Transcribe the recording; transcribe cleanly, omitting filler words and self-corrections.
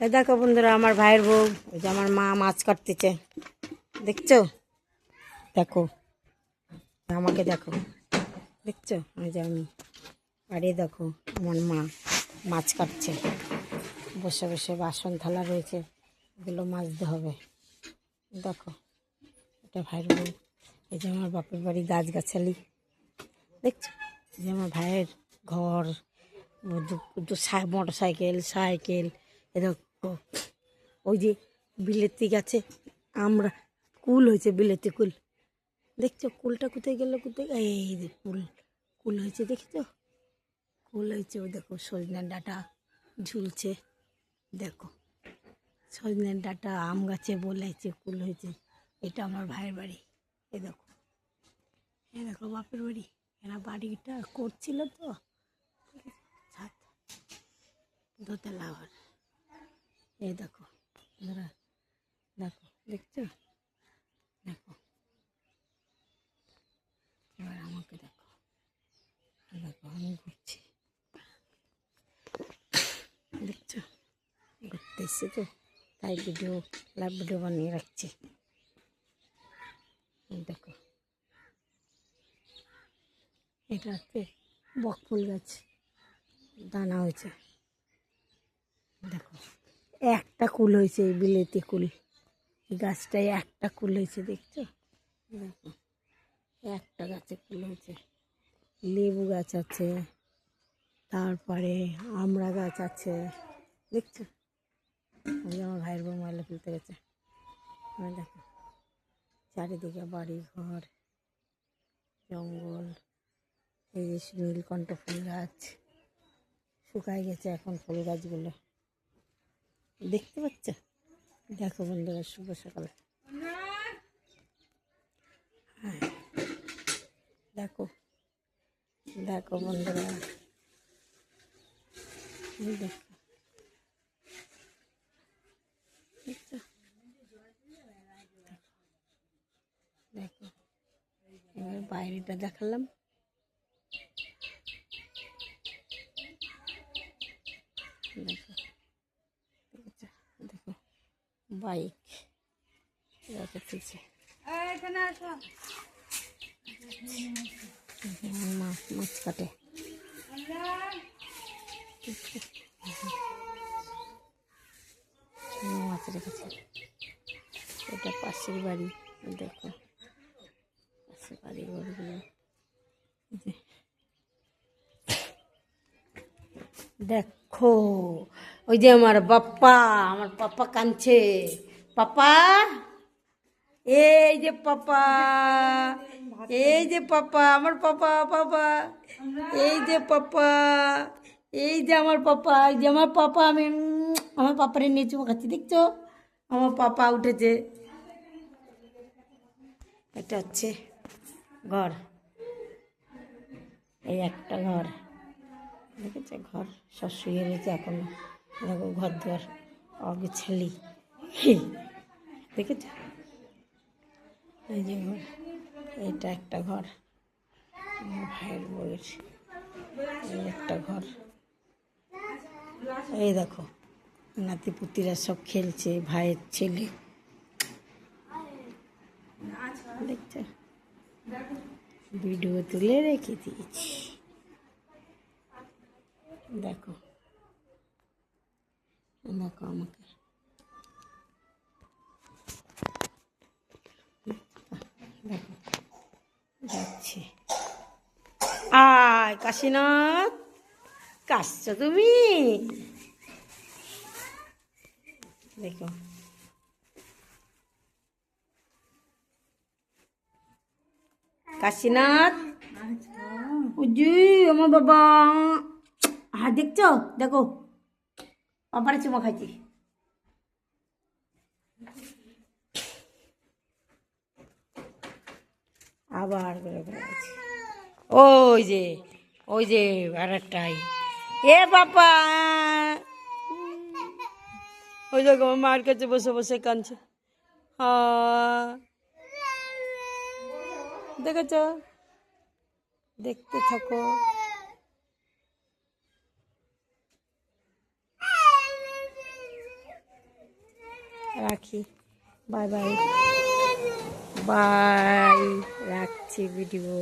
এই দেখো বন্ধুরা, আমার ভাইয়ের বউ, ওই যে আমার মা মাছ কাটতেছে, দেখছো? দেখো, আমাকে দেখো, দেখছো? ওই যে আমি, আর এই দেখো আমার মা মাছ কাটছে, বসে বসে বাসন থালা রয়েছে, এগুলো মাজতে হবে। দেখো, এটা ভাইয়ের বউ। এই যে আমার বাপের বাড়ি গাছগাছালি, দেখছো? এই যে আমার ভাইয়ের ঘর, মোটর সাইকেল সাইকেল, এ দেখো ওই যে বিলেতি গাছে আমরা কুল হয়েছে, বিলেতি কুল, দেখছো? কুলটা কোথায় গেল, কোথায়? এই যে কুল, কুল হয়েছে, দেখছো? কুল হয়েছে। ওই দেখো সজনের ডাঁটা ঝুলছে, দেখো সজনের ডাঁটা আম গাছে বলেছে, কুল হয়েছে। এটা আমার ভাইয়ের বাড়ি। এ দেখো, এ দেখো বাপের বাড়ি। এরা বাড়িটা করছিল তো, ছাদ দোতলা ঘর। এই দেখো ধরা, দেখো, দেখছো? দেখো, এবার আমাকে দেখো, দেখো আমি ঘুরছি, দেখছো? ঘুরতে এসছে তো, তাই লাইভ ভিডিও বানিয়ে রাখছি। দেখো, এটা হচ্ছে বকফুল গাছ, দানা হয়েছে, দেখো একটা কুল হয়েছে, এই বিলেতি কুল, এই গাছটায় একটা কুল হয়েছে, দেখছো? দেখো একটা গাছে কুল হয়েছে। লেবু গাছ আছে, তারপরে আমড়া গাছ আছে, দেখছো? ওই যে আমার ভাইয়ের বউ ময়লা ফেলতে গেছে। দেখো চারিদিকে বাড়ি ঘর, জঙ্গল, এই যে নীলকণ্ঠ ফুল গাছ শুকায় গেছে এখন, ফুল গাছগুলো দেখতে পাচ্ছ? দেখো বন্ধুরা, শুভ সকাল। হ্যাঁ, দেখো, দেখো বন্ধুরা, দেখো, দেখছো? দেখো, এবার বাইরেটা দেখালাম। দেখো, দেখছো? দেখো বাইক রেখেছে, মাছ কাটে, মাছ রেখেছে। এটা পাশের বাড়ি, দেখো পাশের বাড়ির ঘরগুলো। দেখো ওই যে আমার পাপ্পা কাঁদছে, পাপা, এই যে পাপা, এই যে পাপা, আমার পাপা, পাপা, এই যে পাপা, এই যে আমার পাপা, এই যে আমার পাপা। আমি আমার পাপারে নিয়ে চুমো খাচ্ছি, দেখছো? আমার পাপা উঠেছে। এটা হচ্ছে ঘর, এই একটা ঘর, দেখেছে? ঘর সব শুয়ে রয়েছে এখন, দেখো ঘর দুয়ার অগোছালি, দেখেছ? এই যে ঘর, এটা একটা ঘর, আমার ভাইয়ের বউয়ের, এই একটা ঘর। এই দেখো নাতিপুতিরা সব খেলছে, ভাইয়ের ছেলে, দেখছো? ভিডিও তুলে রেখে দিয়েছি, দেখো, দেখো আমাকে, দেখো যাচ্ছি। আয় কাশীনাথ, কাশছো তুমি? দেখো কাশীনাথ, উজি আমার বাবা, হ্যাঁ দেখছো? দেখো পাপারে চুমা খাইছি, আবার করে করে আছে। ওই যে, ওই যে আর একটাই, এ বাবা, ওই দেখো আমার মার কাছে বসে বসে কাঁদছে। হ্যাঁ দেখেছ? দেখতে থাকো। রাখি, বাই বাই বাই, রাখছি ভিডিও।